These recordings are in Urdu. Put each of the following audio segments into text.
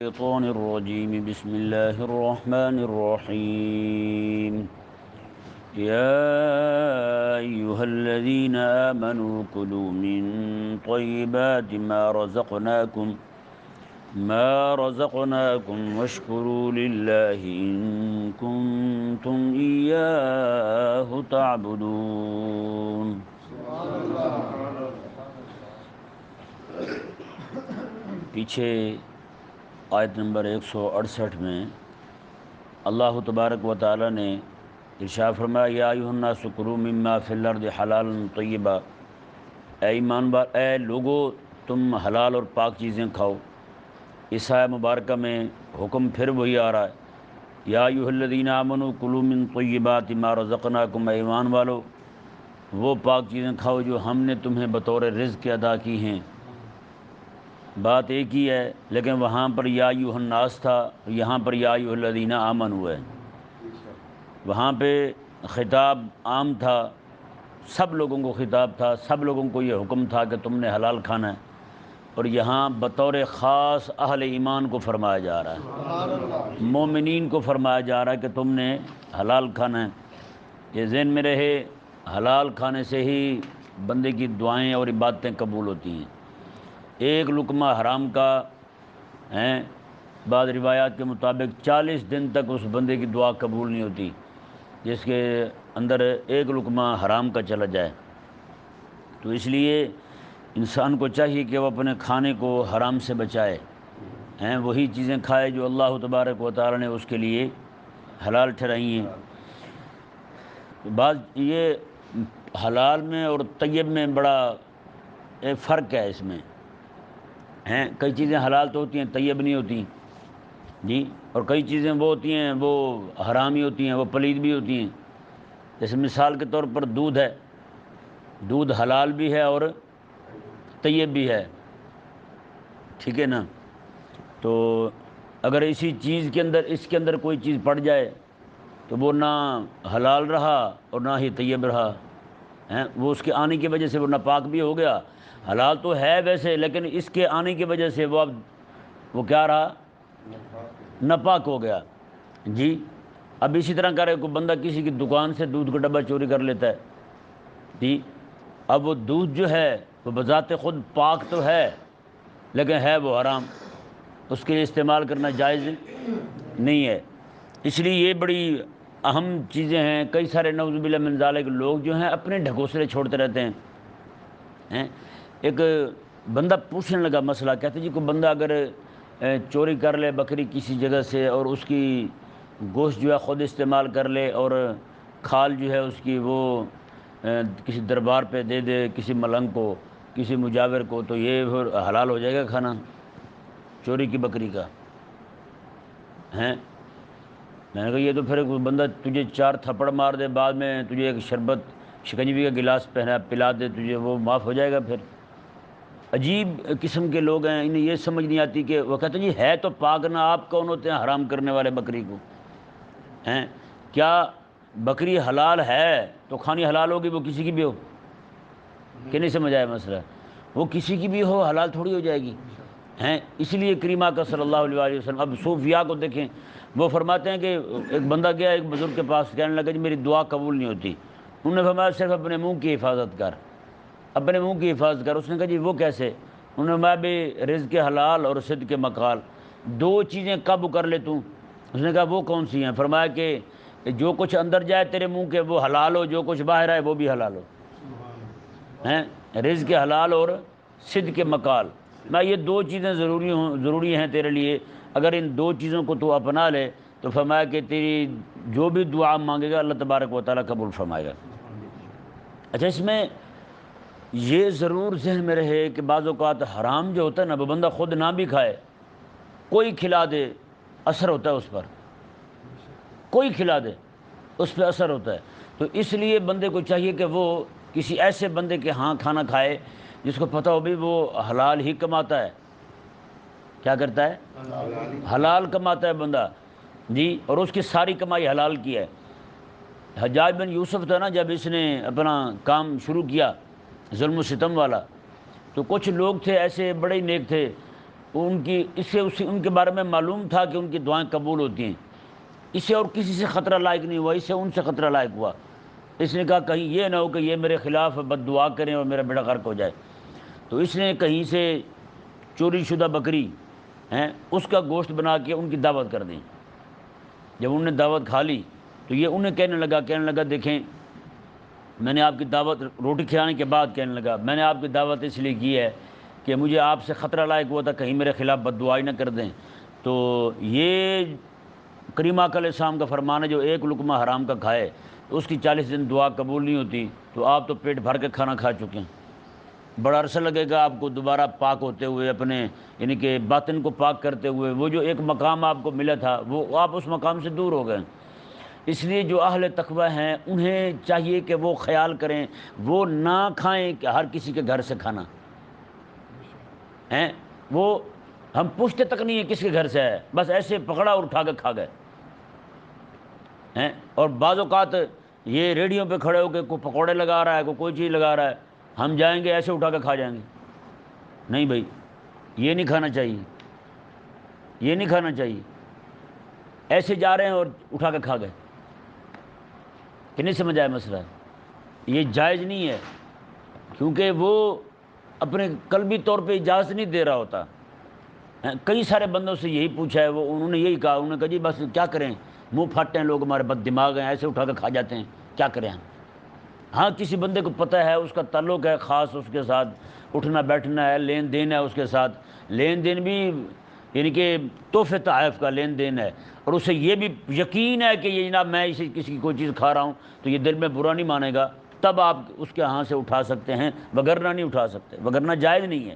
الشيطان الرجيم بسم الله الرحمن الرحيم يا أيها الذين آمنوا كلوا من طيبات ما رزقناكم واشكروا لله إن كنتم إياه تعبدون. پیچھے آیت نمبر 168 میں اللہ تبارک و تعالی نے ارشاد فرمایا یا ایھا الناس کلوا مما فی الارض حلالا طیبا، اے ایمان والو، اے لوگو تم حلال اور پاک چیزیں کھاؤ۔ اس آیت مبارکہ میں حکم پھر وہی آ رہا ہے، یا ایھا الذین آمنوا کلوا من طیبات ما رزقناکم، اے ایمان والو وہ پاک چیزیں کھاؤ جو ہم نے تمہیں بطور رزق ادا کی ہیں۔ بات ایک ہی ہے، لیکن وہاں پر یا ایھا الناس تھا، یہاں پر یا ایھا الذین آمنوا ہے۔ وہاں پہ خطاب عام تھا، سب لوگوں کو خطاب تھا، سب لوگوں کو یہ حکم تھا کہ تم نے حلال کھانا ہے، اور یہاں بطور خاص اہل ایمان کو فرمایا جا رہا ہے، مومنین کو فرمایا جا رہا ہے کہ تم نے حلال کھانا ہے۔ یہ ذہن میں رہے، حلال کھانے سے ہی بندے کی دعائیں اور عبادتیں قبول ہوتی ہیں۔ ایک لقمہ حرام کا بعض روایات کے مطابق 40 دن تک اس بندے کی دعا قبول نہیں ہوتی جس کے اندر ایک لقمہ حرام کا چلا جائے۔ تو اس لیے انسان کو چاہیے کہ وہ اپنے کھانے کو حرام سے بچائے، وہی چیزیں کھائے جو اللہ تبارک و تعالی نے اس کے لیے حلال ٹھہرائی ہیں۔ بعض یہ حلال میں اور طیب میں بڑا ایک فرق ہے اس میں، کئی چیزیں حلال تو ہوتی ہیں طیب نہیں ہوتی جی، اور کئی چیزیں وہ ہوتی ہیں وہ حرامی ہوتی ہیں، وہ پلید بھی ہوتی ہیں۔ جیسے مثال کے طور پر دودھ ہے، دودھ حلال بھی ہے اور طیب بھی ہے، ٹھیک ہے نا؟ تو اگر اسی چیز کے اندر اس کے اندر کوئی چیز پڑ جائے تو وہ نہ حلال رہا اور نہ ہی طیب رہا، وہ اس کے آنے کی وجہ سے وہ ناپاک بھی ہو گیا۔ حلال تو ہے ویسے، لیکن اس کے آنے کی وجہ سے وہ کیا رہا؟ ناپاک ہو گیا جی۔ اب اسی طرح کرے کوئی بندہ کسی کی دکان سے دودھ کا ڈبہ چوری کر لیتا ہے جی، اب وہ دودھ جو ہے وہ بذات خود پاک تو ہے لیکن ہے وہ حرام، اس کے لیے استعمال کرنا جائز نہیں ہے۔ اس لیے یہ بڑی اہم چیزیں ہیں۔ کئی سارے نعوذ باللہ من ذالک لوگ جو ہیں اپنے ڈھکوسلے چھوڑتے رہتے ہیں۔ ایک بندہ پوچھنے لگا مسئلہ، کہتے جی کوئی بندہ اگر چوری کر لے بکری کسی جگہ سے اور اس کی گوشت جو ہے خود استعمال کر لے اور کھال جو ہے اس کی وہ کسی دربار پہ دے دے، کسی ملنگ کو، کسی مجاور کو، تو یہ پھر حلال ہو جائے گا کھانا چوری کی بکری کا؟ میں نے کہا یہ تو پھر کوئی بندہ تجھے 4 تھپڑ مار دے، بعد میں تجھے ایک شربت شکنجی کا گلاس پلا دے، تجھے وہ معاف ہو جائے گا پھر؟ عجیب قسم کے لوگ ہیں، انہیں یہ سمجھ نہیں آتی کہ وہ کہتے ہیں جی ہے تو پاک نہ، آپ کون ہوتے ہیں حرام کرنے والے بکری کو؟ کیا بکری حلال ہے تو کھانی حلال ہوگی، وہ کسی کی بھی ہو؟ کہ نہیں سمجھ آیا مسئلہ؟ وہ کسی کی بھی ہو حلال تھوڑی ہو جائے گی۔ اس لیے کریمہ کا صلی اللہ علیہ وسلم، اب صوفیاء کو دیکھیں، وہ فرماتے ہیں کہ ایک بندہ گیا ایک بزرگ کے پاس، کہنے لگا جی میری دعا قبول نہیں ہوتی۔ انہوں نے فرمایا صرف اپنے منہ کی حفاظت کر، اپنے منہ کی حفاظت کر۔ اس نے کہا جی وہ کیسے؟ انہوں نے فرمایا بھی رزق حلال اور صدق مقال، 2 چیزیں قابو کر لے تو۔ اس نے کہا وہ کون سی ہیں؟ فرمایا کہ جو کچھ اندر جائے تیرے منہ کے وہ حلال ہو، جو کچھ باہر آئے وہ بھی حلال ہو۔ رزق حلال اور صدق مقال، میں یہ 2 چیزیں ضروری ہیں تیرے لیے، اگر ان 2 چیزوں کو تو اپنا لے تو فرمایا کہ تیری جو بھی دعا مانگے گا اللہ تبارک و تعالیٰ قبول فرمائے گا۔ اچھا، اس میں یہ ضرور ذہن میں رہے کہ بعض اوقات حرام جو ہوتا ہے نا، وہ بندہ خود نہ بھی کھائے، کوئی کھلا دے اثر ہوتا ہے اس پر، کوئی کھلا دے اس پہ اثر ہوتا ہے۔ تو اس لیے بندے کو چاہیے کہ وہ کسی ایسے بندے کے ہاں کھانا کھائے جس کو پتہ ہو بھی وہ حلال ہی کماتا ہے۔ کیا کرتا ہے؟ حلال کماتا ہے بندہ جی، اور اس کی ساری کمائی حلال کی ہے۔ حجاج بن یوسف تھا نا، جب اس نے اپنا کام شروع کیا ظلم و ستم والا، تو کچھ لوگ تھے ایسے بڑے نیک تھے، ان کی ان کے بارے میں معلوم تھا کہ ان کی دعائیں قبول ہوتی ہیں، اسے اور کسی سے خطرہ لائق نہیں ہوا، اسے ان سے خطرہ لائق ہوا۔ اس نے کہا کہیں یہ نہ ہو کہ یہ میرے خلاف بد دعا کریں اور میرا بیڑا غرق ہو جائے، تو اس نے کہیں سے چوری شدہ بکری اس کا گوشت بنا کے ان کی دعوت کر دی۔ جب انہوں نے دعوت کھا لی تو یہ انہیں کہنے لگا دیکھیں میں نے آپ کی دعوت، روٹی کھلانے کے بعد کہنے لگا میں نے آپ کی دعوت اس لیے کی ہے کہ مجھے آپ سے خطرہ لائق ہوا تھا کہیں میرے خلاف بد دعائی نہ کر دیں۔ تو یہ کریم آقا علیہ السلام کا فرمان ہے جو ایک لقمہ حرام کا کھائے تو اس کی 40 دن دعا قبول نہیں ہوتی، تو آپ تو پیٹ بھر کے کھانا کھا چکے ہیں، بڑا عرصہ لگے گا آپ کو دوبارہ پاک ہوتے ہوئے، اپنے یعنی کہ باطن کو پاک کرتے ہوئے۔ وہ جو ایک مقام آپ کو ملا تھا وہ آپ اس مقام سے دور ہو گئے۔ اس لیے جو اہل تقوی ہیں انہیں چاہیے کہ وہ خیال کریں، وہ نہ کھائیں کہ ہر کسی کے گھر سے کھانا وہ ہم پوچھتے تک نہیں ہیں کس کے گھر سے ہے، بس ایسے پکڑا اور اٹھا کے کھا گئے۔ اور بعض اوقات یہ ریڑھیوں پہ کھڑے ہو کے کوئی پکوڑے لگا رہا ہے، کوئی چیز لگا رہا ہے، ہم جائیں گے ایسے اٹھا کے کھا جائیں گے۔ نہیں بھائی، یہ نہیں کھانا چاہیے، یہ نہیں کھانا چاہیے۔ ایسے جا رہے ہیں اور اٹھا کے کھا گئے، کہ نہیں سمجھ آیا مسئلہ؟ یہ جائز نہیں ہے، کیونکہ وہ اپنے قلبی طور پہ اجازت نہیں دے رہا ہوتا۔ کئی سارے بندوں سے یہی پوچھا ہے، انہوں نے یہی کہا، انہوں نے کہا جی بس کیا کریں، منہ پھاٹتے ہیں لوگ، ہمارے بد دماغ ہیں، ایسے اٹھا کے کھا جاتے ہیں، کیا کریں ہم؟ ہاں کسی بندے کو پتہ ہے، اس کا تعلق ہے خاص اس کے ساتھ، اٹھنا بیٹھنا ہے، لین دین ہے اس کے ساتھ، لین دین بھی یعنی کہ تحفے تحائف کا لین دین ہے، اور اسے یہ بھی یقین ہے کہ یہ جناب میں کسی کی کوئی چیز کھا رہا ہوں تو یہ دل میں برا نہیں مانے گا، تب آپ اس کے ہاں سے اٹھا سکتے ہیں، وگرنہ نہیں اٹھا سکتے، وگرنہ جائز نہیں ہے۔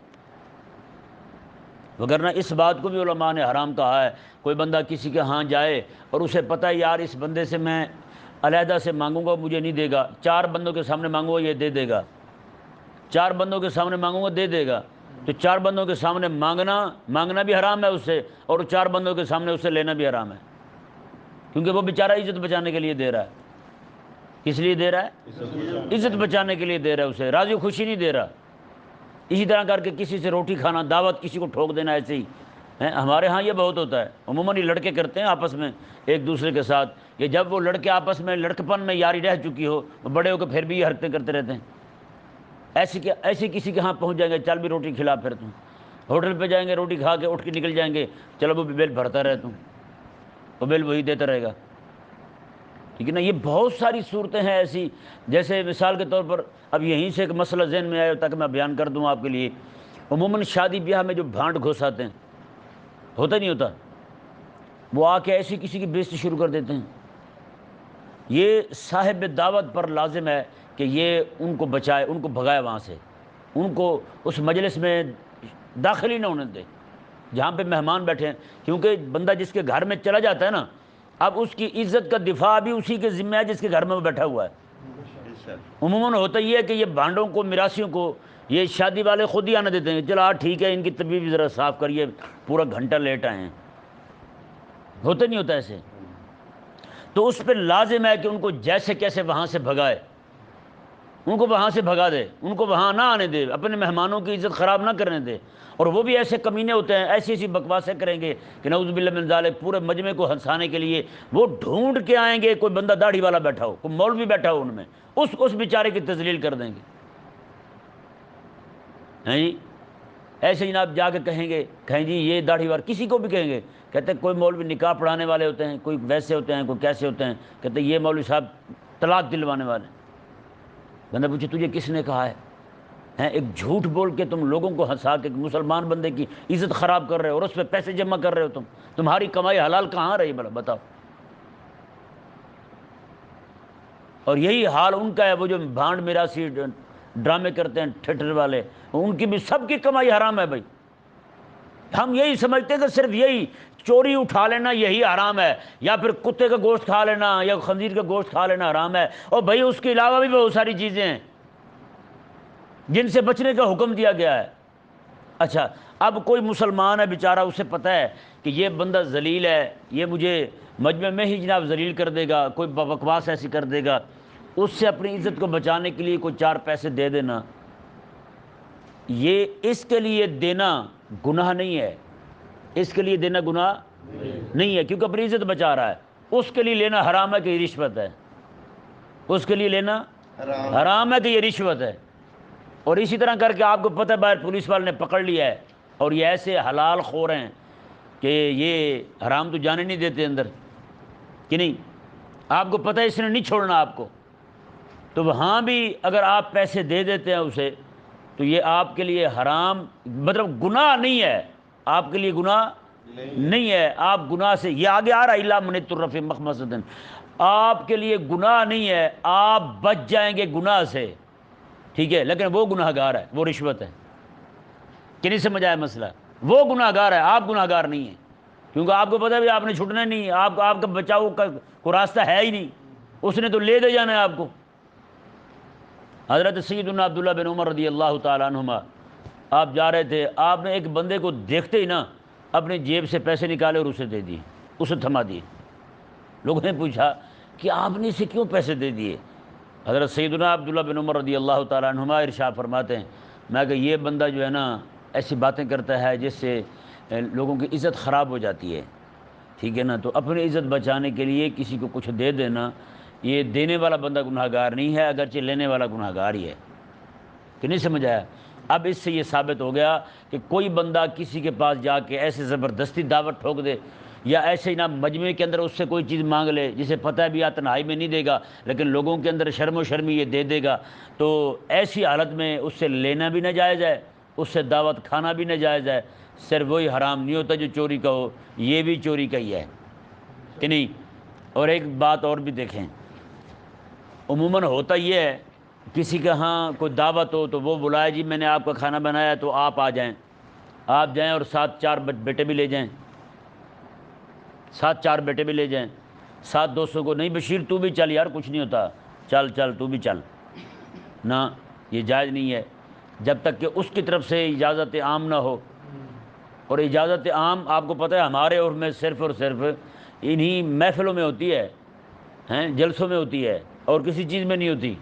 وگرنہ اس بات کو بھی علماء نے حرام کہا ہے، کوئی بندہ کسی کے ہاں جائے اور اسے پتہ ہے یار اس بندے سے میں علیحدہ سے مانگوں گا مجھے نہیں دے گا، 4 بندوں کے سامنے مانگوں گا یہ دے دے گا، 4 بندوں کے سامنے مانگوں گا دے دے گا، تو 4 بندوں کے سامنے مانگنا بھی حرام ہے اس سے، اور 4 بندوں کے سامنے اس سے لینا بھی حرام ہے، کیونکہ وہ بیچارہ عزت بچانے کے لیے دے رہا ہے۔ کس لیے دے رہا ہے؟ عزت بچانے کے لیے دے رہا ہے، اسے راضی خوشی نہیں دے رہا۔ اسی طرح کر کے کسی سے روٹی کھانا، دعوت کسی کو ٹھوک دینا، ایسے ہی ہمارے ہاں یہ بہت ہوتا ہے، عموماً یہ لڑکے کرتے ہیں آپس میں ایک دوسرے کے ساتھ، کہ جب وہ لڑکے آپس میں لڑکپن میں یاری رہ چکی ہو، بڑے ہو کے پھر بھی یہ حرکتیں کرتے رہتے ہیں۔ ایسے کسی کے ہاں پہنچ جائیں گے، چل بھی روٹی کھلا، پھر تم ہوٹل پہ جائیں گے، روٹی کھا کے اٹھ کے نکل جائیں گے، چلو وہ بل بھرتا رہے، تم وہ بل وہی دیتا رہے گا، ٹھیک ہے نا۔ یہ بہت ساری صورتیں ہیں ایسی، جیسے مثال کے طور پر اب یہیں سے ایک مسئلہ ذہن میں آیا تاکہ میں بیان کر دوں آپ کے لیے۔ عموماً شادی بیاہ میں جو بھانڈ گھساتے ہیں، ہوتا نہیں ہوتا، وہ آ کے ایسی کسی کی بےزتی شروع کر دیتے ہیں، یہ صاحب دعوت پر لازم ہے کہ یہ ان کو بچائے، ان کو بھگائے وہاں سے، ان کو اس مجلس میں داخل ہی نہ ہونے دے جہاں پہ مہمان بیٹھے ہیں، کیونکہ بندہ جس کے گھر میں چلا جاتا ہے نا، اب اس کی عزت کا دفاع بھی اسی کے ذمہ ہے جس کے گھر میں وہ بیٹھا ہوا ہے۔ عموماً ہوتا یہ ہے کہ یہ بھانڈوں کو، میراثیوں کو یہ شادی والے خود ہی آنے دیتے ہیں، چلو ٹھیک ہے ان کی طبیعت بھی ذرا صاف کریے، پورا گھنٹہ لیٹ آئے ہیں، ہوتا نہیں ہوتا ایسے؟ تو اس پہ لازم ہے کہ ان کو جیسے کیسے وہاں سے بھگائے، ان کو وہاں سے بھگا دے، ان کو وہاں نہ آنے دے، اپنے مہمانوں کی عزت خراب نہ کرنے دے۔ اور وہ بھی ایسے کمینے ہوتے ہیں، ایسی بکواسیں کریں گے کہ نعوذ باللہ من ذالک، پورے مجمع کو ہنسانے کے لیے وہ ڈھونڈ کے آئیں گے، کوئی بندہ داڑھی والا بیٹھا ہو، کوئی مولوی بیٹھا ہو ان میں، اس بیچارے کی تذلیل کر دیں گے، جی ایسے جناب جا کے کہیں جی یہ داڑھی والا، کسی کو بھی کہیں گے، کہتے ہیں کوئی مولوی نکاح پڑھانے والے ہوتے ہیں، کوئی ویسے ہوتے ہیں، کوئی کیسے ہوتے ہیں، کہتے ہیں یہ مولوی صاحب طلاق دلوانے والے ہیں۔ بندہ پوچھے تجھے کس نے کہا ہے؟ ایک جھوٹ بول کے تم لوگوں کو ہنسا کے مسلمان بندے کی عزت خراب کر رہے ہو، اور اس پہ پیسے جمع کر رہے ہو، تمہاری کمائی حلال کہاں رہی بھلا بتاؤ؟ اور یہی حال ان کا ہے، وہ جو بھانڈ میراثی ڈرامے کرتے ہیں تھیٹر والے، ان کی بھی سب کی کمائی حرام ہے بھائی۔ ہم یہی سمجھتے ہیں کہ صرف یہی چوری اٹھا لینا یہی حرام ہے، یا پھر کتے کا گوشت کھا لینا یا خنزیر کا گوشت کھا لینا حرام ہے، اور بھائی اس کے علاوہ بھی بہت ساری چیزیں ہیں جن سے بچنے کا حکم دیا گیا ہے۔ اچھا، اب کوئی مسلمان ہے بیچارہ، اسے پتہ ہے کہ یہ بندہ ذلیل ہے، یہ مجھے مجمع میں ہی جناب ذلیل کر دے گا، کوئی بکواس ایسی کر دے گا، اس سے اپنی عزت کو بچانے کے لیے کوئی 4 پیسے دے دینا، یہ اس کے لیے دینا گناہ نہیں ہے، اس کے لیے دینا گناہ نہیں ہے، کیونکہ اپنی عزت بچا رہا ہے۔ اس کے لیے لینا حرام ہے کہ یہ رشوت ہے، اس کے لیے لینا حرام ہے کہ یہ رشوت ہے۔ اور اسی طرح کر کے آپ کو پتہ ہے باہر پولیس والے نے پکڑ لیا ہے، اور یہ ایسے حلال خور ہیں کہ یہ حرام تو جانے نہیں دیتے اندر، کہ نہیں؟ آپ کو پتہ ہے اس نے نہیں چھوڑنا آپ کو، تو وہاں بھی اگر آپ پیسے دے دیتے ہیں اسے تو یہ آپ کے لیے حرام، مطلب گناہ نہیں ہے، آپ کے لیے گناہ نہیں ہے۔ آپ گناہ سے، یہ آگے آ رہا ہے الا من اضطر فی مخمصۃ، آپ کے لیے گناہ نہیں ہے، آپ بچ جائیں گے گناہ سے، ٹھیک ہے، لیکن وہ گناہ گار ہے، وہ رشوت ہے، کہ نہیں سمجھ آیا مسئلہ؟ وہ گناہ گار ہے، آپ گناہ گار نہیں ہیں، کیونکہ آپ کو پتہ ہے بھی آپ نے چھٹنا نہیں ہے، آپ کا بچاؤ کا کوئی راستہ ہے ہی نہیں، اس نے تو لے دے جانا ہے آپ کو۔ حضرت سیدنا عبداللہ بن عمر رضی اللہ تعالیٰ عنہما، آپ جا رہے تھے، آپ نے ایک بندے کو دیکھتے ہی نا اپنی جیب سے پیسے نکالے اور اسے دے دیے، اسے تھما دیے۔ لوگوں نے پوچھا کہ آپ نے اسے کیوں پیسے دے دیے؟ حضرت سیدنا عبداللہ بن عمر رضی اللہ تعالیٰ عنہما ارشاد فرماتے ہیں، میں کہ یہ بندہ جو ہے نا ایسی باتیں کرتا ہے جس سے لوگوں کی عزت خراب ہو جاتی ہے، ٹھیک ہے نا، تو اپنی عزت بچانے کے لیے کسی کو کچھ دے دینا، یہ دینے والا بندہ گناہ گار نہیں ہے، اگرچہ لینے والا گناہ گار ہی ہے، کہ نہیں سمجھ آیا؟ اب اس سے یہ ثابت ہو گیا کہ کوئی بندہ کسی کے پاس جا کے ایسے زبردستی دعوت ٹھوک دے، یا ایسے ہی نا مجمع کے اندر اس سے کوئی چیز مانگ لے جسے پتہ ہے بھی یا تنہائی میں نہیں دے گا لیکن لوگوں کے اندر شرم و شرمی یہ دے دے گا، تو ایسی حالت میں اس سے لینا بھی ناجائز ہے، اس سے دعوت کھانا بھی ناجائز ہے۔ صرف وہی حرام نہیں ہوتا جو چوری کا ہو، یہ بھی چوری کا ہی ہے، کہ نہیں؟ اور ایک بات اور بھی دیکھیں، عموماً ہوتا یہ ہے کسی کے ہاں کوئی دعوت ہو تو وہ بلائے، جی میں نے آپ کا کھانا بنایا تو آپ آ جائیں، آپ جائیں اور ساتھ 4 بیٹے بھی لے جائیں، ساتھ 4 بیٹے بھی لے جائیں، ساتھ دوستوں کو، نہیں بشیر تو بھی چل یار کچھ نہیں ہوتا، چل چل تو بھی چل، نہ یہ جائز نہیں ہے جب تک کہ اس کی طرف سے اجازت عام نہ ہو۔ اور اجازت عام آپ کو پتہ ہے ہمارے عرف میں صرف اور صرف انہی محفلوں میں ہوتی ہے، ہیں جلسوں میں ہوتی ہے، اور کسی چیز میں نہیں ہوتی۔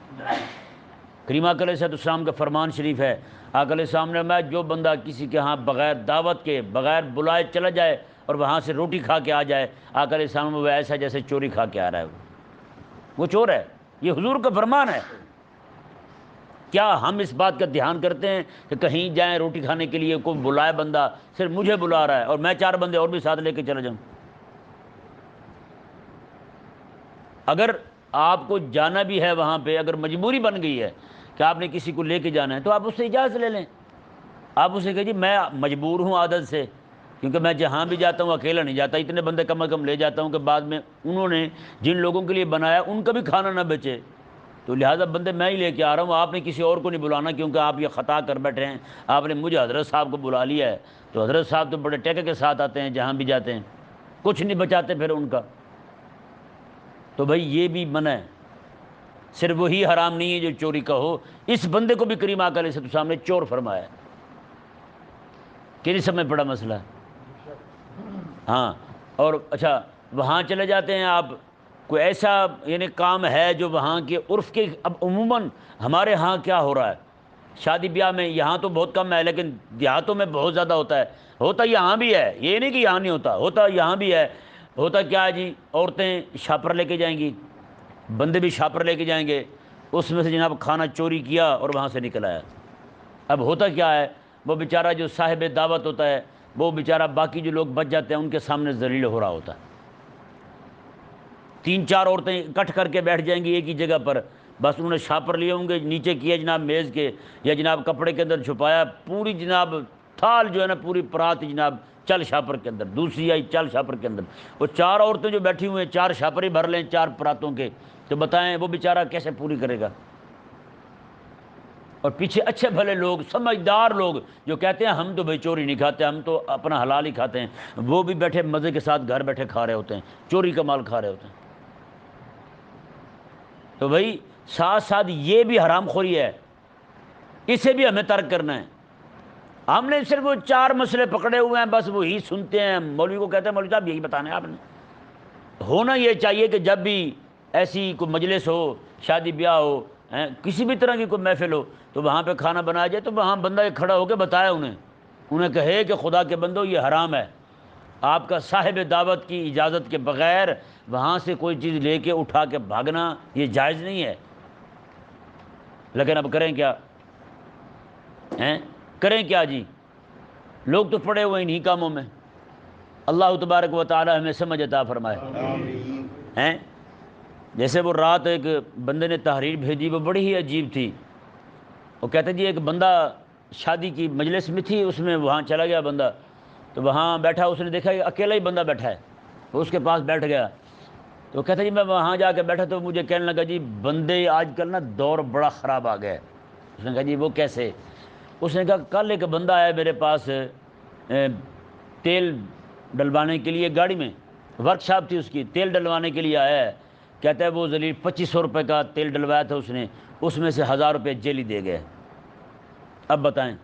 کریم آقا علیہ السلام کا فرمان شریف ہے، آقا علیہ السلام نے فرمایا جو بندہ کسی کے ہاں بغیر دعوت کے، بغیر بلائے چلا جائے اور وہاں سے روٹی کھا کے آ جائے، آقا علیہ السلام وہ ایسا جیسے چوری کھا کے آ رہا ہے، وہ چور ہے، یہ حضور کا فرمان ہے۔ کیا ہم اس بات کا دھیان کرتے ہیں کہ کہیں جائیں روٹی کھانے کے لیے، کوئی بلائے بندہ، صرف مجھے بلا رہا ہے اور میں 4 بندے اور بھی ساتھ لے کے چلا جاؤں؟ اگر آپ کو جانا بھی ہے وہاں پہ، اگر مجبوری بن گئی ہے کہ آپ نے کسی کو لے کے جانا ہے تو آپ اس سے اجازت لے لیں، آپ اسے کہیے جی میں مجبور ہوں عادت سے، کیونکہ میں جہاں بھی جاتا ہوں اکیلا نہیں جاتا، اتنے بندے کم از کم لے جاتا ہوں کہ بعد میں انہوں نے جن لوگوں کے لیے بنایا ان کا بھی کھانا نہ بچے، تو لہٰذا بندے میں ہی لے کے آ رہا ہوں، آپ نے کسی اور کو نہیں بلانا، کیونکہ آپ یہ خطا کر بیٹھے ہیں، آپ نے مجھے حضرت صاحب کو بلا لیا ہے، تو حضرت صاحب تو بڑے ٹیکے کے ساتھ آتے ہیں جہاں بھی جاتے ہیں، کچھ نہیں بچاتے پھر ان کا، تو بھائی یہ بھی منع ہے۔ صرف وہی حرام نہیں ہے جو چوری کا ہو، اس بندے کو بھی کریم آقا علیہ السلام نے چور فرمایا ہے، کہ نہیں سمجھ پڑا مسئلہ؟ ہاں، اور اچھا وہاں چلے جاتے ہیں آپ، کوئی ایسا یعنی کام ہے جو وہاں کے عرف کے، اب عموماً ہمارے ہاں کیا ہو رہا ہے شادی بیاہ میں، یہاں تو بہت کم ہے لیکن دیہاتوں میں بہت زیادہ ہوتا ہے، ہوتا یہاں بھی ہے، یہ نہیں کہ یہاں نہیں ہوتا، ہوتا یہاں بھی ہے۔ ہوتا کیا ہے جی، عورتیں شاپر لے کے جائیں گی، بندے بھی شاپر لے کے جائیں گے، اس میں سے جناب کھانا چوری کیا اور وہاں سے نکل آیا۔ اب ہوتا کیا ہے، وہ بیچارہ جو صاحب دعوت ہوتا ہے وہ بیچارہ باقی جو لوگ بچ جاتے ہیں ان کے سامنے ذلیل ہو رہا ہوتا ہے۔ 3-4 عورتیں اکٹھ کر کے بیٹھ جائیں گی ایک ہی جگہ پر، بس انہوں نے شاپر لیے ہوں گے، نیچے کیا جناب میز کے یا جناب کپڑے کے اندر چھپایا، پوری جناب تھال جو ہے نا پوری پرات جناب چل شاپر کے اندر، دوسری آئی چل شاپر کے اندر، وہ 4 عورتیں جو بیٹھی ہوئی ہیں 4 شاپر ہی بھر لیں 4 پراتوں کے، تو بتائیں وہ بیچارہ کیسے پوری کرے گا؟ اور پیچھے اچھے بھلے لوگ، سمجھدار لوگ جو کہتے ہیں ہم تو بھائی چوری نہیں کھاتے، ہم تو اپنا حلال ہی کھاتے ہیں، وہ بھی بیٹھے مزے کے ساتھ گھر بیٹھے کھا رہے ہوتے ہیں، چوری کا مال کھا رہے ہوتے ہیں۔ تو بھائی ساتھ ساتھ یہ بھی حرام خوری ہے، اسے بھی ہمیں ترک کرنا ہے۔ ہم نے صرف وہ 4 مسئلے پکڑے ہوئے ہیں، بس وہی سنتے ہیں، مولوی کو کہتے ہیں مولوی صاحب یہی بتانا ہے آپ نے۔ ہونا یہ چاہیے کہ جب بھی ایسی کوئی مجلس ہو، شادی بیاہ ہو، کسی بھی طرح کی کوئی محفل ہو، تو وہاں پہ کھانا بنایا جائے تو وہاں بندہ ایک کھڑا ہو کے بتایا انہیں کہے کہ خدا کے بندو یہ حرام ہے، آپ کا صاحب دعوت کی اجازت کے بغیر وہاں سے کوئی چیز لے کے اٹھا کے بھاگنا یہ جائز نہیں ہے۔ لیکن اب کریں کیا ہیں، کریں کیا جی، لوگ تو پڑے ہوئے انہی کاموں میں۔ اللہ تبارک و تعالی ہمیں سمجھ عطا فرمائے۔ ہیں جیسے وہ رات ایک بندے نے تحریر بھیجی، وہ بڑی ہی عجیب تھی۔ وہ کہتے جی ایک بندہ شادی کی مجلس میں تھی، اس میں وہاں چلا گیا بندہ، تو وہاں بیٹھا، اس نے دیکھا کہ اکیلا ہی بندہ بیٹھا ہے، وہ اس کے پاس بیٹھ گیا۔ تو کہتا جی میں وہاں جا کے بیٹھا تو مجھے کہنے لگا جی بندے آج کل نا دور بڑا خراب آ گیا ہے۔ اس نے کہا جی وہ کیسے؟ اس نے کہا کل ایک بندہ آیا میرے پاس تیل ڈلوانے کے لیے، گاڑی میں ورک شاپ تھی اس کی، تیل ڈلوانے کے لیے آیا ہے۔ کہتا ہے وہ ذلیل 2500 روپے کا تیل ڈلوایا تھا اس نے، اس میں سے 1000 روپے جیلی دے گئے۔ اب بتائیں۔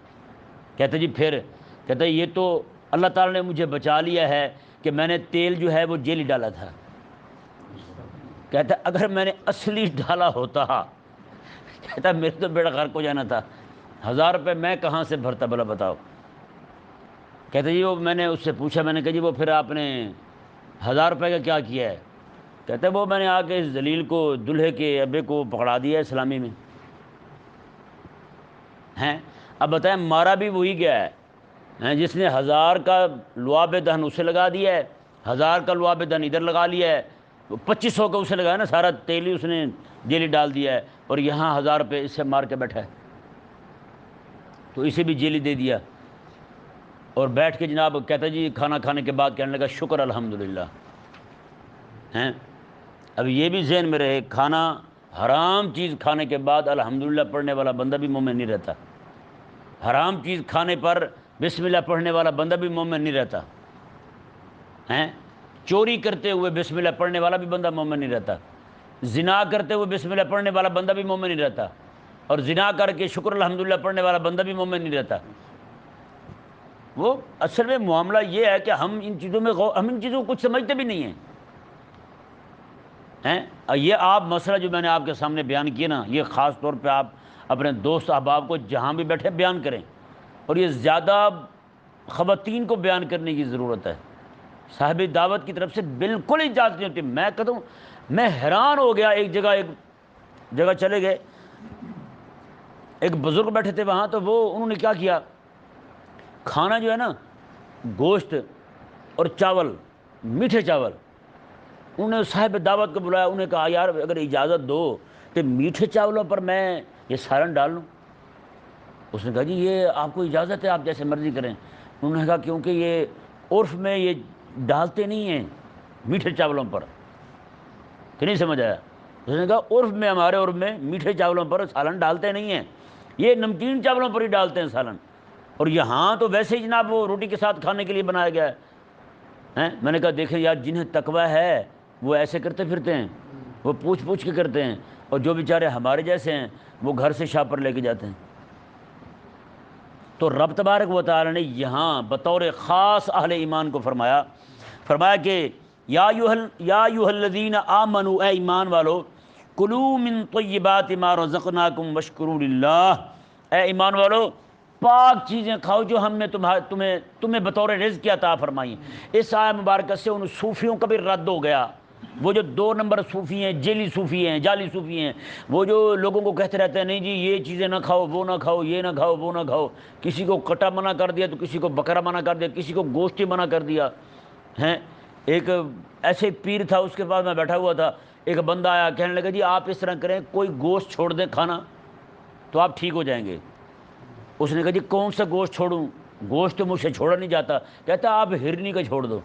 کہتے جی پھر؟ کہتا ہے یہ تو اللہ تعالیٰ نے مجھے بچا لیا ہے کہ میں نے تیل جو ہے وہ جیلی ڈالا تھا۔ کہتا ہے اگر میں نے اصلی ڈالا ہوتا، کہتا ہے میرے تو بیڑا غرق ہو جانا تھا، 1000 روپے میں کہاں سے بھرتا بھلا بتاؤ۔ کہتا جی وہ میں نے اس سے پوچھا، میں نے کہا جی وہ پھر آپ نے 1000 روپے کا کیا کیا ہے؟ کہتا ہے وہ میں نے آ کے اس ذلیل کو، دلہے کے ابے کو پکڑا دیا ہے اسلامی میں۔ ہیں اب بتائیں، مارا بھی وہی گیا ہے جس نے 1000 کا لعاب دہن اسے لگا دیا ہے، 1000 کا لعاب دہن ادھر لگا لیا ہے، 2500 کا اسے لگایا نا، سارا تیل ہی اس نے جیلی ڈال دیا ہے، اور یہاں 1000 روپے اس سے مار کے بیٹھا ہے، تو اسے بھی جیلی دے دیا۔ اور بیٹھ کے جناب کہتا جی کھانا کھانے کے بعد کہنے لگا شکر الحمدللہ۔ ہیں اب یہ بھی ذہن میں رہے، کھانا حرام چیز کھانے کے بعد الحمدللہ پڑھنے والا بندہ بھی مومن نہیں رہتا، حرام چیز کھانے پر بسم اللہ پڑھنے والا بندہ بھی مومن نہیں رہتا، ہیں چوری کرتے ہوئے بسم اللہ پڑھنے والا بھی بندہ مومن نہیں رہتا، زنا کرتے ہوئے بسم اللہ پڑھنے والا بندہ بھی مومن نہیں رہتا، اور زنا کر کے شکر الحمدللہ پڑھنے والا بندہ بھی مومن نہیں رہتا۔ وہ اصل میں معاملہ یہ ہے کہ ہم ان چیزوں میں ہم ان چیزوں کو کچھ سمجھتے بھی نہیں ہیں۔ یہ آپ مسئلہ جو میں نے آپ کے سامنے بیان کیا نا، یہ خاص طور پہ آپ اپنے دوست احباب کو جہاں بھی بیٹھے بیان کریں، اور یہ زیادہ خواتین کو بیان کرنے کی ضرورت ہے۔ صاحب دعوت کی طرف سے بالکل اجازت نہیں ہوتی۔ میں کہتا ہوں میں حیران ہو گیا، ایک جگہ چلے گئے، ایک بزرگ بیٹھے تھے وہاں، تو وہ انہوں نے کیا کیا، کھانا جو ہے نا گوشت اور چاول، میٹھے چاول، انہوں نے صاحب دعوت کو بلایا، انہوں نے کہا یار اگر اجازت دو کہ میٹھے چاولوں پر میں یہ سالن ڈال لوں۔ اس نے کہا جی یہ آپ کو اجازت ہے، آپ جیسے مرضی کریں۔ انہوں نے کہا کیونکہ یہ عرف میں یہ ڈالتے نہیں ہیں میٹھے چاولوں پر، کہ نہیں سمجھ آیا؟ اس نے کہا عرف میں، ہمارے عرف میں میٹھے چاولوں پر سالن ڈالتے نہیں ہیں، یہ نمکین چاولوں پر ہی ڈالتے ہیں سالن، اور یہاں تو ویسے ہی جناب وہ روٹی کے ساتھ کھانے کے لیے بنایا گیا ہے۔ میں نے کہا دیکھیں یار جنہیں تقوی ہے وہ ایسے کرتے پھرتے ہیں، وہ پوچھ کے کرتے ہیں، اور جو بیچارے ہمارے جیسے ہیں وہ گھر سے شاپر لے کے جاتے ہیں۔ تو رب تبارک و تعالی نے یہاں بطور خاص اہل ایمان کو فرمایا کہ یا ایھا الذین آمنوا، اے ایمان والو، کلوا من طیبات ما رزقناکم واشکروا للہ، اے ایمان والو پاک چیزیں کھاؤ جو ہم نے تمہیں بطور رزق عطا فرمائی۔ اس آیت مبارکہ سے ان صوفیوں کا بھی رد ہو گیا، وہ جو 2 نمبر صوفی ہیں، جعلی صوفی ہیں، جعلی صوفی ہیں، وہ جو لوگوں کو کہتے رہتے ہیں نہیں جی یہ چیزیں نہ کھاؤ، وہ نہ کھاؤ، یہ نہ کھاؤ، وہ نہ کھاؤ، کسی کو کٹا منع کر دیا تو کسی کو بکرا منع کر دیا، کسی کو گوشت منع کر دیا ہیں۔ ایک ایسے پیر تھا، اس کے پاس میں بیٹھا ہوا تھا، ایک بندہ آیا کہنے لگا جی آپ اس طرح کریں کوئی گوشت چھوڑ دیں کھانا تو آپ ٹھیک ہو جائیں گے۔ اس نے کہا جی کون سا گوشت چھوڑوں، گوشت تو مجھ سے چھوڑا نہیں جاتا۔ کہتا آپ ہرنی کا چھوڑ دو۔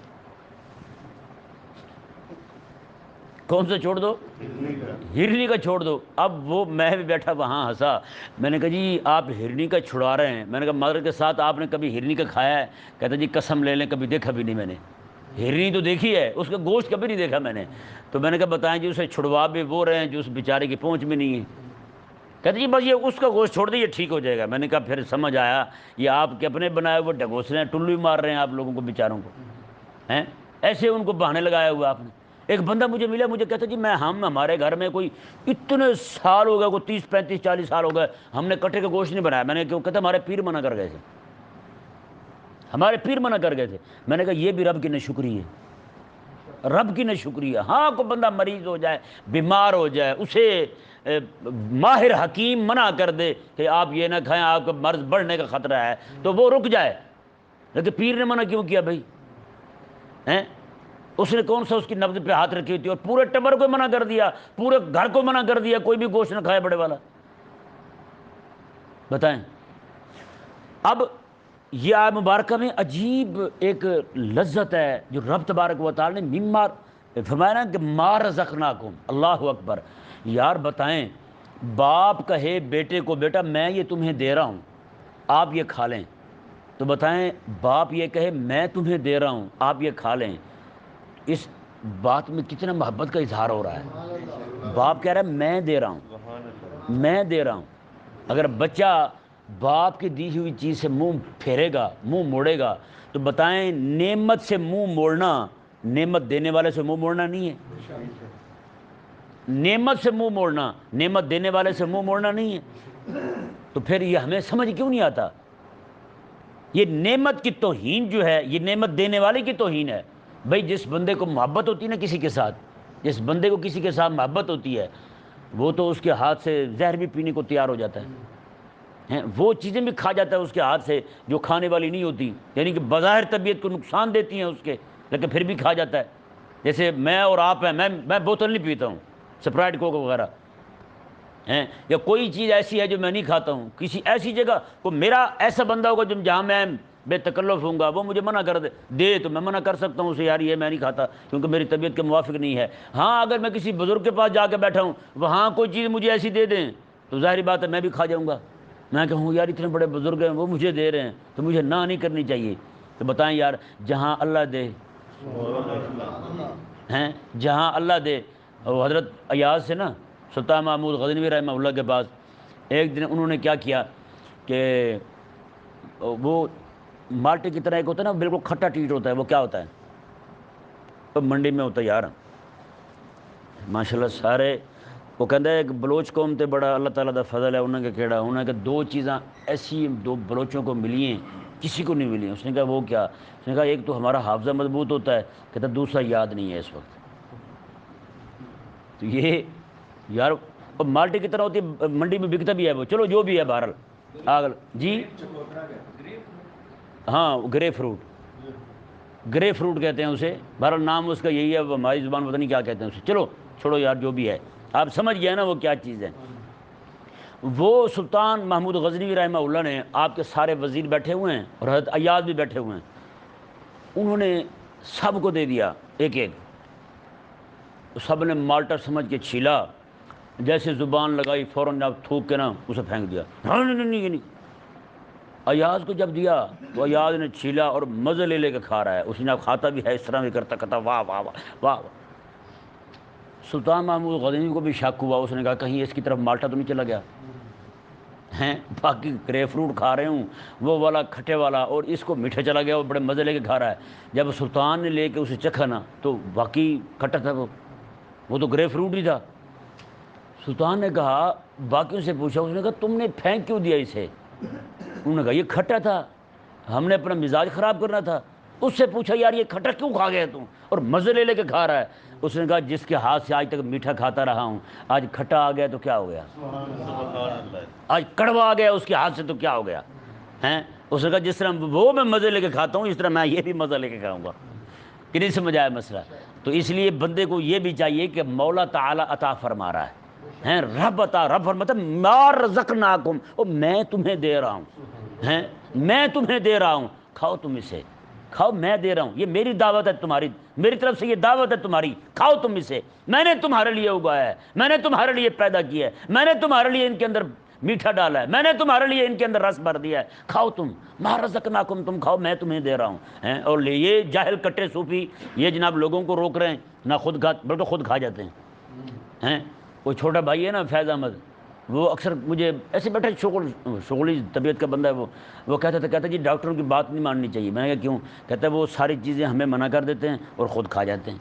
کون سا چھوڑ دو؟ ہرنی کا چھوڑ دو۔ اب وہ میں بھی بیٹھا وہاں ہنسا، میں نے کہا جی آپ ہرنی کا چھڑا رہے ہیں، میں نے کہا مدر کے ساتھ آپ نے کبھی ہرنی کا کھایا ہے؟ کہتا جی قسم لے لیں کبھی دیکھا بھی نہیں میں نے، ہرنی تو دیکھی ہے، اس کا گوشت کبھی نہیں دیکھا میں نے۔ تو میں نے کہا بتائیں جی اسے چھڑوا بھی وہ رہے ہیں جو اس بیچارے کی پہنچ میں نہیں ہے۔ کہتے جی بس یہ اس کا گوشت چھوڑ دیں یہ ٹھیک ہو جائے گا۔ میں نے کہا پھر سمجھ آیا یہ آپ کے اپنے بنائے ہوئے ڈھگوسلے ہیں، ٹلو ہی مار رہے ہیں آپ لوگوں کو بیچاروں کو، ہیں ایسے ان کو بہانے لگایا ہوا آپ نے۔ ایک بندہ مجھے ملا، مجھے کہتا جی ہمارے گھر میں کوئی اتنے سال ہو گئے، کوئی 30 35 40 سال ہو گئے ہم نے کٹے کا گوشت نہیں بنایا۔ میں نے کیوں؟ کہتا ہمارے پیر منع کر گئے تھے۔ ہمارے پیر منع کر گئے تھے. میں نے کہا یہ بھی رب کی ناشکری ہے، رب کی ناشکری ہے. ہاں کوئی بندہ مریض ہو جائے، بیمار ہو جائے، اسے ماہر حکیم منع کر دے کہ آپ یہ نہ کھائیں، آپ کا مرض بڑھنے کا خطرہ ہے، تو وہ رک جائے. لیکن پیر نے منع کیوں کیا بھائی؟ ہیں اس نے کون سا اس کی نبض پہ ہاتھ رکھی ہوتی ہے؟ اور پورے ٹبر کو منع کر دیا، پورے گھر کو منع کر دیا، کوئی بھی گوشت نہ کھائے بڑے والا. بتائیں. اب یہ آیت مبارکہ میں عجیب ایک لذت ہے جو رب تبارک و تعالی نے مما فرمایا نا کہ ما رزقناکم. اللہ اکبر. یار بتائیں، باپ کہے بیٹے کو بیٹا میں یہ تمہیں دے رہا ہوں، آپ یہ کھا لیں. تو بتائیں باپ یہ کہے میں تمہیں دے رہا ہوں، آپ یہ کھا لیں. اس بات میں کتنا محبت کا اظہار ہو رہا ہے. باپ کہہ رہا ہے میں دے رہا ہوں، میں دے رہا ہوں. اگر بچہ باپ کی دی ہوئی چیز سے منہ پھیرے گا، منہ موڑے گا، تو بتائیں نعمت سے منہ موڑنا نعمت دینے والے سے منہ موڑنا نہیں ہے؟ نعمت سے منہ موڑنا نعمت دینے والے سے منہ موڑنا نہیں ہے؟ تو پھر یہ ہمیں سمجھ کیوں نہیں آتا؟ یہ نعمت کی توہین جو ہے، یہ نعمت دینے والے کی توہین ہے. بھائی جس بندے کو محبت ہوتی ہے نا کسی کے ساتھ، جس بندے کو کسی کے ساتھ محبت ہوتی ہے، وہ تو اس کے ہاتھ سے زہر بھی پینے کو تیار ہو جاتا ہے. وہ چیزیں بھی کھا جاتا ہے اس کے ہاتھ سے جو کھانے والی نہیں ہوتی، یعنی کہ بظاہر طبیعت کو نقصان دیتی ہیں اس کے، لیکن پھر بھی کھا جاتا ہے. جیسے میں اور آپ ہیں، میں بوتل نہیں پیتا ہوں، سپرائٹ کوک وغیرہ ہیں، یا کوئی چیز ایسی ہے جو میں نہیں کھاتا ہوں. کسی ایسی جگہ کو میرا ایسا بندہ ہوگا جہاں میں بے تکلف ہوں گا، وہ مجھے منع کر دے تو میں منع کر سکتا ہوں اسے، یار یہ میں نہیں کھاتا کیونکہ میری طبیعت کے موافق نہیں ہے. ہاں اگر میں کسی بزرگ کے پاس جا کے بیٹھا ہوں، وہاں کوئی چیز مجھے ایسی دے دیں تو ظاہری بات ہے میں بھی کھا جاؤں گا. میں کہوں یار اتنے بڑے بزرگ ہیں، وہ مجھے دے رہے ہیں تو مجھے نہ نہیں کرنی چاہیے. تو بتائیں یار، جہاں اللہ دے ہیں، جہاں اللہ دے. اور حضرت ایاز سے نا سلطان محمود غزنوی رحمہ اللہ کے پاس ایک دن انہوں نے کیا کیا کہ وہ مالٹے کی طرح ایک ہوتا ہے نا بالکل کھٹا ٹیٹ ہوتا ہے، وہ کیا ہوتا ہے، تو منڈی میں ہوتا ہے یار ماشاءاللہ سارے. وہ کہتا ہے ایک بلوچ قوم تے بڑا اللہ تعالیٰ دا فضل ہے انہوں نے کہڑا، انہوں نے کہا دو چیزاں ایسی دو بلوچوں کو ملی ہیں کسی کو نہیں ملی. اس نے کہا وہ کیا؟ اس نے کہا ایک تو ہمارا حافظہ مضبوط ہوتا ہے، کہتا دوسرا یاد نہیں ہے اس وقت. تو یہ یار مالٹے کی طرح ہوتی ہے، منڈی میں بکتا بھی ہے وہ، چلو جو بھی ہے بہرحال آگل جی. ہاں گرے فروٹ، گرے فروٹ کہتے ہیں اسے، بہرحال نام اس کا یہی ہے، ہماری زبان پتہ نہیں کیا کہتے ہیں اسے. چلو چھوڑو یار جو بھی ہے، آپ سمجھ گئے نا وہ کیا چیز ہے. وہ سلطان محمود غزنوی رحمہ اللہ نے، آپ کے سارے وزیر بیٹھے ہوئے ہیں اور حضرت ایاز بھی بیٹھے ہوئے ہیں، انہوں نے سب کو دے دیا ایک ایک. سب نے مالٹا سمجھ کے چھیلا، جیسے زبان لگائی فوراً آپ تھوک کے نا اسے پھینک دیا. نہیں. ایاز کو جب دیا تو ایاز نے چھیلا اور مزے لے کے کھا رہا ہے. اس نے اب کھاتا بھی ہے اس طرح بھی کرتا کہتا واہ واہ واہ واہ. سلطان محمود غزنوی کو بھی شک ہوا، اس نے کہا کہیں اس کی طرف مالٹا تو نہیں چلا گیا ہیں، باقی گرے فروٹ کھا رہے ہوں وہ والا کھٹے والا، اور اس کو میٹھا چلا گیا، وہ بڑے مزے لے کے کھا رہا ہے. جب سلطان نے لے کے اسے چکھا نا تو واقعی کھٹا تھا، وہ تو گرے فروٹ ہی تھا. سلطان نے کہا باقیوں سے پوچھا، اس نے کہا تم نے پھینک کیوں دیا اسے؟ انہوں نے کہا یہ کھٹا تھا، ہم نے اپنا مزاج خراب کرنا تھا. اس سے پوچھا یار یہ کھٹا کیوں کھا گیا تم اور مزے لے کے کھا رہا ہے؟ اس نے کہا جس کے ہاتھ سے آج تک میٹھا کھاتا رہا ہوں، آج کھٹا آ گیا تو کیا ہو گیا؟ آج کڑوا آ گیا اس کے ہاتھ سے تو کیا ہو گیا ہیں؟ اس نے کہا جس طرح وہ میں مزے لے کے کھاتا ہوں اس طرح میں یہ بھی مزہ لے کے کھاؤں گا. کہ نہیں سمجھ آیا مسئلہ؟ تو اس لیے بندے کو یہ بھی چاہیے کہ مولا تعالیٰ عطا فرما رہا ہے، رب عطا، رب فرماتا ہے ما رزقناکم، اور میں تمہیں دے رہا ہوں، ہیں میں تمہیں دے رہا ہوں، کھاؤ تم اسے، کھاؤ میں دے رہا ہوں، یہ میری دعوت ہے تمہاری، میری طرف سے یہ دعوت ہے تمہاری، کھاؤ تم اسے. میں نے تمہارے لیے اگایا ہے، میں نے تمہارے لیے پیدا کیا ہے، میں نے تمہارے لیے ان کے اندر میٹھا ڈالا ہے، میں نے تمہارے لیے ان کے اندر رس بھر دیا ہے، کھاؤ تم، ما رزقناکم، تم کھاؤ میں تمہیں دے رہا ہوں. اور یہ جاہل کٹے صوفی یہ جناب لوگوں کو روک رہے ہیں، نہ خود کھا بلکہ خود کھا جاتے ہیں. وہ چھوٹا بھائی ہے نا فیض احمد، وہ اکثر مجھے ایسے بیٹھے شغلی طبیعت کا بندہ ہے، وہ کہتا جی ڈاکٹروں کی بات نہیں ماننی چاہیے. میں نے کہا کیوں؟ کہتا ہے وہ ساری چیزیں ہمیں منع کر دیتے ہیں اور خود کھا جاتے ہیں.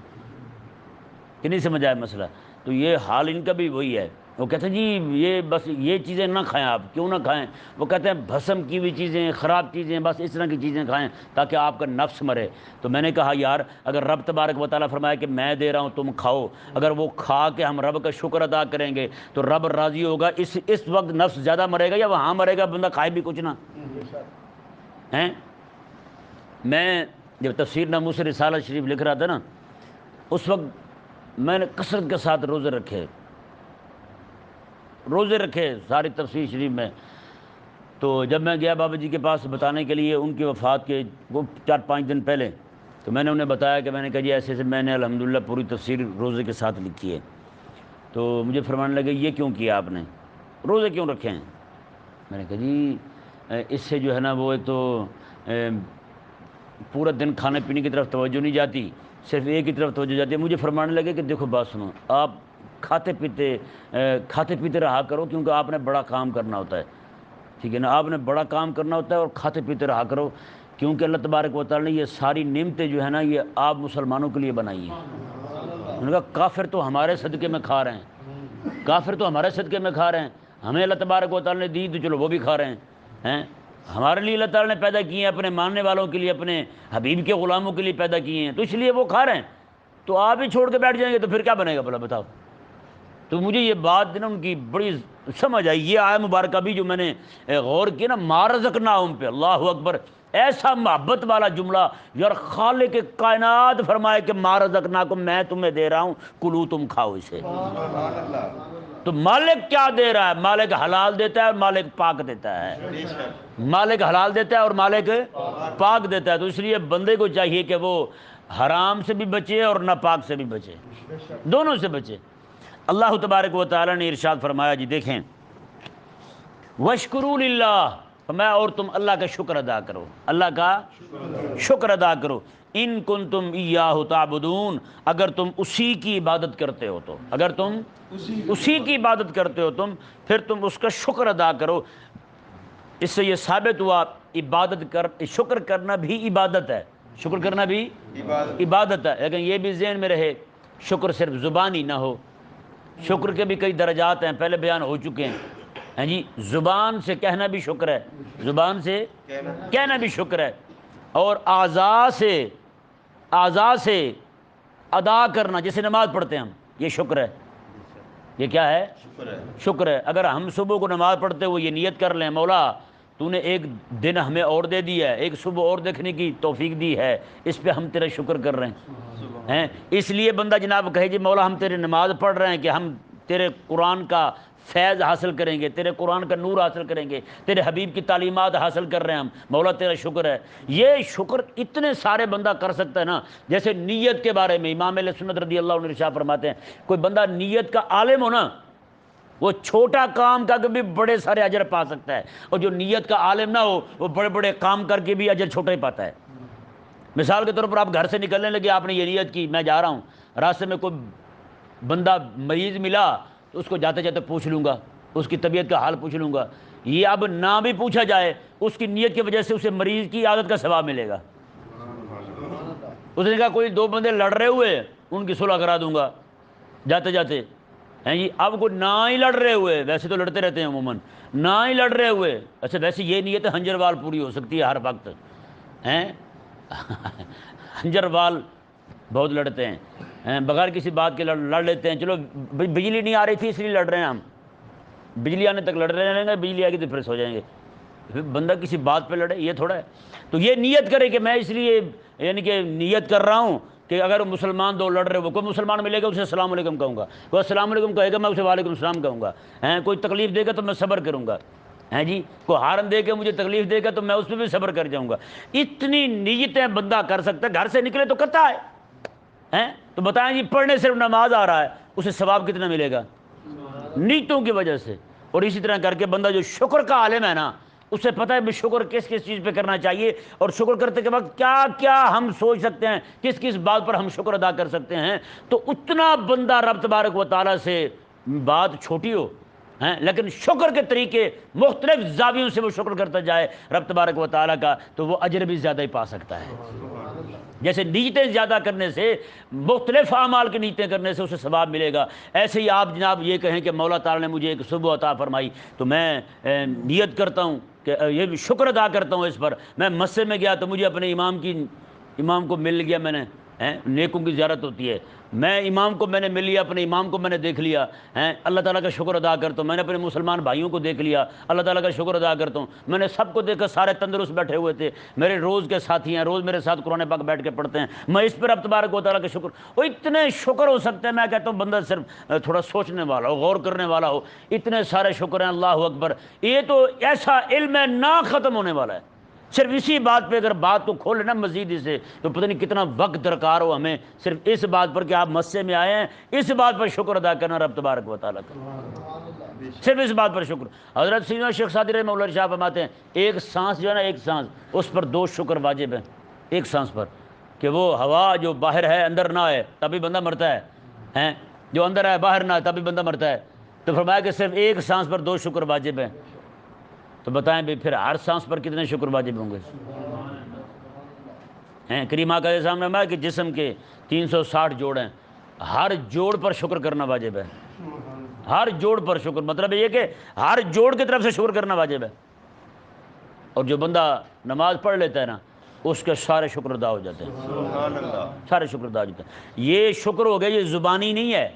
کہ نہیں سمجھ آیا مسئلہ؟ تو یہ حال ان کا بھی وہی ہے. وہ کہتے ہیں جی یہ بس یہ چیزیں نہ کھائیں، آپ کیوں نہ کھائیں؟ وہ کہتے ہیں بھسم کی ہوئی چیزیں، خراب چیزیں، بس اس طرح کی چیزیں کھائیں تاکہ آپ کا نفس مرے۔ تو میں نے کہا یار اگر رب تبارک و تعالیٰ فرمایا کہ میں دے رہا ہوں تم کھاؤ، اگر وہ کھا کے ہم رب کا شکر ادا کریں گے تو رب راضی ہوگا، اس وقت نفس زیادہ مرے گا یا وہاں مرے گا بندہ کھائے بھی کچھ نہ ہیں؟ میں جب تفسیر ناموس رسالہ شریف لکھ رہا تھا نا، اس وقت میں نے کثرت کے ساتھ روزے رکھے ساری تفسیر شریف میں۔ تو جب میں گیا بابا جی کے پاس بتانے کے لیے ان کی وفات کے وہ 4-5 دن پہلے، تو میں نے انہیں بتایا کہ میں نے کہا جی ایسے میں نے الحمدللہ پوری تفسیر روزے کے ساتھ لکھی ہے۔ تو مجھے فرمانے لگے یہ کیوں کیا آپ نے، روزے کیوں رکھے ہیں؟ میں نے کہا جی اس سے جو ہے نا وہ ایک تو پورا دن کھانے پینے کی طرف توجہ نہیں جاتی، صرف ایک ہی طرف توجہ جاتی ہے۔ مجھے فرمانے لگے کہ دیکھو بات سنو، آپ کھاتے پیتے رہا کرو، کیونکہ آپ نے بڑا کام کرنا ہوتا ہے، ٹھیک ہے نا، آپ نے بڑا کام کرنا ہوتا ہے، اور کھاتے پیتے رہا کرو، کیونکہ اللہ تبارک و تعالیٰ نے یہ ساری نعمتیں جو ہے نا یہ آپ مسلمانوں کے لیے بنائی ہیں۔ انہوں نے کہا کافر تو ہمارے صدقے میں کھا رہے ہیں، کافر تو ہمارے صدقے میں کھا رہے ہیں، ہمیں اللہ تبارک و تعالیٰ نے دی تو چلو وہ بھی کھا رہے ہیں، ہمارے لیے اللہ تعالیٰ نے پیدا کیے ہیں، اپنے ماننے والوں کے لیے، اپنے حبیب کے غلاموں کے لیے پیدا کیے ہیں، تو اس لیے وہ کھا رہے ہیں، تو آپ ہی چھوڑ کے بیٹھ جائیں گے تو پھر کیا بنے گا بھلا بتاؤ؟ تو مجھے یہ بات نا ان کی بڑی سمجھ آئی، یہ آیت مبارکہ بھی جو میں نے غور کی نا، ما رزقناہم پہ، اللہ اکبر، ایسا محبت والا جملہ، یار خالق کائنات فرمائے کہ ما رزقناکم، میں تمہیں دے رہا ہوں، کلو تم کھاؤ اسے۔ تو مالک کیا دے رہا ہے؟ مالک حلال دیتا ہے اور مالک پاک دیتا ہے، مالک حلال دیتا ہے اور مالک پاک دیتا ہے۔ تو اس لیے بندے کو چاہیے کہ وہ حرام سے بھی بچے اور ناپاک سے بھی بچے، دونوں سے بچے۔ اللہ تبارک و تعالیٰ نے ارشاد فرمایا، جی دیکھیں، وَاشْكُرُوا لِلَّهِ، فرمایا اور تم اللہ کا شکر ادا کرو، اللہ کا شکر ادا کرو، ان کنتم ایاہ تعبدون، اگر تم اسی کی عبادت کرتے ہو تو، اگر تم اسی کی عبادت کرتے ہو تم، پھر تم اس کا شکر ادا کرو۔ اس سے یہ ثابت ہوا شکر کرنا بھی عبادت ہے، شکر کرنا بھی عبادت ہے، لیکن یہ بھی ذہن میں رہے شکر صرف زبانی نہ ہو، شکر کے بھی کئی درجات ہیں، پہلے بیان ہو چکے ہیں جی۔ زبان سے کہنا بھی شکر ہے، زبان سے کہنا بھی شکر ہے، اور اعضاء سے ادا کرنا، جیسے نماز پڑھتے ہیں ہم، یہ شکر ہے، یہ کیا ہے؟ شکر ہے۔ اگر ہم صبح کو نماز پڑھتے ہوئے یہ نیت کر لیں، مولا تو نے ایک دن ہمیں اور دے دیا ہے، ایک صبح اور دیکھنے کی توفیق دی ہے، اس پہ ہم تیرا شکر کر رہے ہیں۔ اس لیے بندہ جناب کہے جی مولا ہم تیرے نماز پڑھ رہے ہیں کہ ہم تیرے قرآن کا فیض حاصل کریں گے، تیرے قرآن کا نور حاصل کریں گے، تیرے حبیب کی تعلیمات حاصل کر رہے ہیں ہم، مولا تیرا شکر ہے۔ یہ شکر اتنے سارے بندہ کر سکتا ہے نا، جیسے نیت کے بارے میں امام اہل سنت رضی اللہ عنہ ارشاد فرماتے ہیں، کوئی بندہ نیت کا عالم ہو نا، وہ چھوٹا کام کر کے بھی بڑے سارے اجر پا سکتا ہے، اور جو نیت کا عالم نہ ہو وہ بڑے بڑے کام کر کے بھی اجر چھوٹا ہی پاتا ہے۔ مثال کے طور پر آپ گھر سے نکلنے لگے، آپ نے یہ نیت کی میں جا رہا ہوں، راستے میں کوئی بندہ مریض ملا تو اس کو جاتے جاتے پوچھ لوں گا، اس کی طبیعت کا حال پوچھ لوں گا، یہ اب نہ بھی پوچھا جائے اس کی نیت کی وجہ سے اسے مریض کی عادت کا ثواب ملے گا۔ اس نے کہا کوئی 2 بندے لڑ رہے ہوئے ان کی صلح کرا دوں گا جاتے جاتے، ہیں جی اب کوئی نہ ہی لڑ رہے ہوئے، ویسے تو لڑتے رہتے ہیں عموماً، نہ ہی لڑ رہے ہوئے، اچھا ویسے یہ نیت ہنجر وال پوری ہو سکتی ہے ہر وقت، ہیں ہنجر وال بہت لڑتے ہیں، بغیر کسی بات کے لڑ لیتے ہیں، چلو بجلی نہیں آ رہی تھی اس لیے لڑ رہے ہیں ہم، بجلی آنے تک لڑ رہے ہیں، بجلی آئے گی تو پھر سو جائیں گے، پھر بندہ کسی بات پہ لڑے، یہ تھوڑا ہے۔ تو یہ نیت کرے کہ میں اس لیے یعنی کہ نیت کر رہا ہوں کہ اگر مسلمان 2 لڑ رہے ہو، کوئی مسلمان ملے گا اسے السلام علیکم کہوں گا، کوئی السلام علیکم کہے گا میں اسے وعلیکم السلام کہوں گا، کوئی تکلیف دے گا تو میں صبر کروں گا، جی کوئی ہارن دے کے مجھے تکلیف دے گا تو میں اس پہ بھی صبر کر جاؤں گا۔ اتنی نیتیں بندہ کر سکتا ہے، گھر سے نکلے تو کرتا ہے، تو بتائیں جی پڑھنے صرف نماز آ رہا ہے اسے ثواب کتنا ملے گا؟ نیتوں کی وجہ سے۔ اور اسی طرح کر کے بندہ جو شکر کا عالم ہے نا، اسے پتہ ہے شکر کس کس چیز پہ کرنا چاہیے، اور شکر کرتے کے وقت کیا کیا ہم سوچ سکتے ہیں، کس کس بات پر ہم شکر ادا کر سکتے ہیں، تو اتنا بندہ رب تبارک و تعالیٰ سے بات چھوٹی ہو ہیں، لیکن شکر کے طریقے مختلف زاویوں سے وہ شکر کرتا جائے رب تبارک و تعالیٰ کا، تو وہ اجر بھی زیادہ ہی پا سکتا ہے۔ جیسے نیتیں زیادہ کرنے سے، مختلف اعمال کی نیتیں کرنے سے اسے ثواب ملے گا، ایسے ہی آپ جناب یہ کہیں کہ مولا تعالیٰ نے مجھے ایک صبح عطا فرمائی، تو میں نیت کرتا ہوں کہ یہ بھی شکر ادا کرتا ہوں اس پر، میں مسجد میں گیا تو مجھے اپنے امام کو مل گیا، میں نے نیکوں کی زیارت ہوتی ہے، میں امام کو میں نے مل لیا، اپنے امام کو میں نے دیکھ لیا، اللہ تعالیٰ کا شکر ادا کرتا ہوں، میں نے اپنے مسلمان بھائیوں کو دیکھ لیا، اللہ تعالیٰ کا شکر ادا کرتا ہوں، میں نے سب کو دیکھا، سارے تندرست بیٹھے ہوئے تھے، میرے روز کے ساتھی ہیں، روز میرے ساتھ قرآن پاک بیٹھ کے پڑھتے ہیں، میں اس پر رب تبارک و تعالیٰ کا شکر، وہ اتنے شکر ہو سکتے ہیں، میں کہتا ہوں بندہ صرف تھوڑا سوچنے والا ہو، غور کرنے والا ہو، اتنے سارے شکر ہیں، اللہ اکبر، یہ تو ایسا علم ہے نہ ختم ہونے والا ہے۔ صرف اسی بات پہ اگر بات کو کھول لینا مزید اسے، تو پتہ نہیں کتنا وقت درکار ہو ہمیں صرف اس بات پر کہ آپ مسجد میں آئے ہیں، اس بات پر شکر ادا کرنا رب تبارک و تعالیٰ کا، صرف اس بات پر شکر۔ حضرت سیدنا شیخ سعدی رحمہ اللہ شاہ فرماتے ہیں ایک سانس جو ہے نا، ایک سانس، اس پر 2 شکر واجب ہیں، ایک سانس پر، کہ وہ ہوا جو باہر ہے اندر نہ آئے تبھی بندہ مرتا ہے، جو اندر ہے باہر نہ آئے تبھی بندہ مرتا ہے، تو فرمایا کہ صرف ایک سانس پر 2 شکر واجب ہیں، تو بتائیں بھی پھر ہر سانس پر کتنے شکر واجب ہوں گے؟ کریم آقا کے سامنے میں کہ جسم کے 360 جوڑ ہیں، ہر جوڑ پر شکر کرنا واجب ہے، ہر جوڑ پر شکر، مطلب یہ کہ ہر جوڑ کی طرف سے شکر کرنا واجب ہے، اور جو بندہ نماز پڑھ لیتا ہے نا، اس کے سارے شکر ادا ہو جاتے ہیں، سارے شکر ادا ہو جاتے ہیں۔ یہ شکر ہو گیا، یہ زبانی نہیں ہے،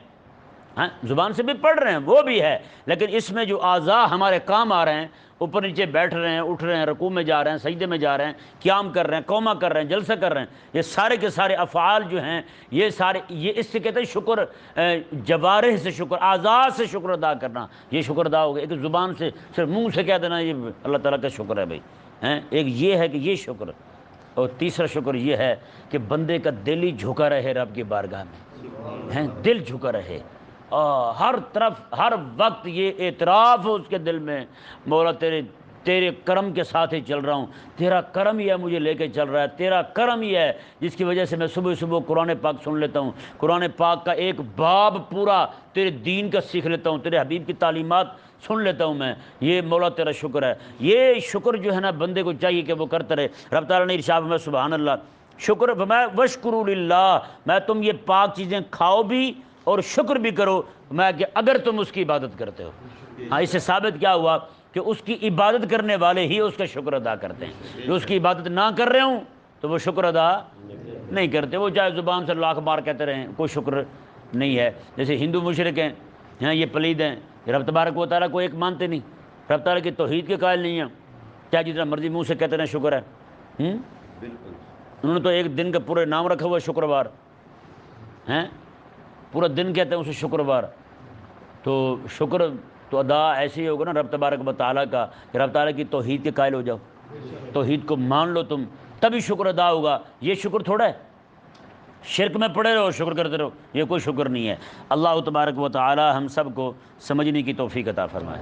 زبان سے بھی پڑھ رہے ہیں وہ بھی ہے، لیکن اس میں جو اعضاء ہمارے کام آ رہے ہیں، اوپر نیچے بیٹھ رہے ہیں، اٹھ رہے ہیں، رکوع میں جا رہے ہیں، سجدے میں جا رہے ہیں، قیام کر رہے ہیں، قوما کر رہے ہیں، جلسہ کر رہے ہیں، یہ سارے کے سارے افعال جو ہیں، یہ سارے، یہ اس سے کہتے ہیں شکر، جوارح سے شکر، اعضاء سے شکر ادا کرنا، یہ شکر ادا ہو گیا۔ ایک زبان سے صرف منہ سے کہہ دینا یہ اللہ تعالیٰ کا شکر ہے بھائی، ایک یہ ہے کہ یہ شکر، اور تیسرا شکر یہ ہے کہ بندے کا دل ہی جھکا رہے رب کی بارگاہ میں، دل جھکا رہے، ہر طرف ہر وقت یہ اعتراف ہو اس کے دل میں، مولا تیرے کرم کے ساتھ ہی چل رہا ہوں، تیرا کرم ہی ہے مجھے لے کے چل رہا ہے، تیرا کرم ہی ہے جس کی وجہ سے میں صبح صبح قرآن پاک سن لیتا ہوں، قرآن پاک کا ایک باب پورا تیرے دین کا سیکھ لیتا ہوں، تیرے حبیب کی تعلیمات سن لیتا ہوں میں، یہ مولا تیرا شکر ہے۔ یہ شکر جو ہے نا بندے کو چاہیے کہ وہ کرتا رہے۔ رب تعالیٰ نے ارشاد فرمایا سبحان اللہ، شکر فرمایا وشکروا للہ، میں تم یہ پاک چیزیں کھاؤ بھی اور شکر بھی کرو، میں کہ اگر تم اس کی عبادت کرتے ہو۔ اس سے ثابت کیا ہوا کہ اس کی عبادت کرنے والے ہی اس کا شکر ادا کرتے ہیں، جو اس کی عبادت نہ کر رہے ہوں تو وہ شکر ادا نہیں کرتے، وہ چاہے زبان سے لاکھ بار کہتے رہیں، کوئی شکر نہیں ہے۔ جیسے ہندو مشرک ہیں، یہ پلید ہیں، رب تبارک و تعالیٰ کو ایک مانتے نہیں، رب تعالیٰ کی توحید کے قائل نہیں ہیں، چاہے جتنا مرضی منہ سے کہتے رہیں شکر ہے، انہوں نے تو ایک دن کا پورے نام رکھا ہوا ہے شکروار، پورا دن کہتے ہیں اسے شکروار، تو شکر تو ادا ایسے ہی ہوگا نا رب تبارک و تعالیٰ کا کہ رب تعالیٰ کی توحید کے قائل ہو جاؤ، توحید کو مان لو تم، تبھی شکر ادا ہوگا۔ یہ شکر تھوڑا ہے شرک میں پڑے رہو شکر کرتے رہو، یہ کوئی شکر نہیں ہے۔ اللہ تبارک و تعالیٰ ہم سب کو سمجھنے کی توفیق عطا فرمائے۔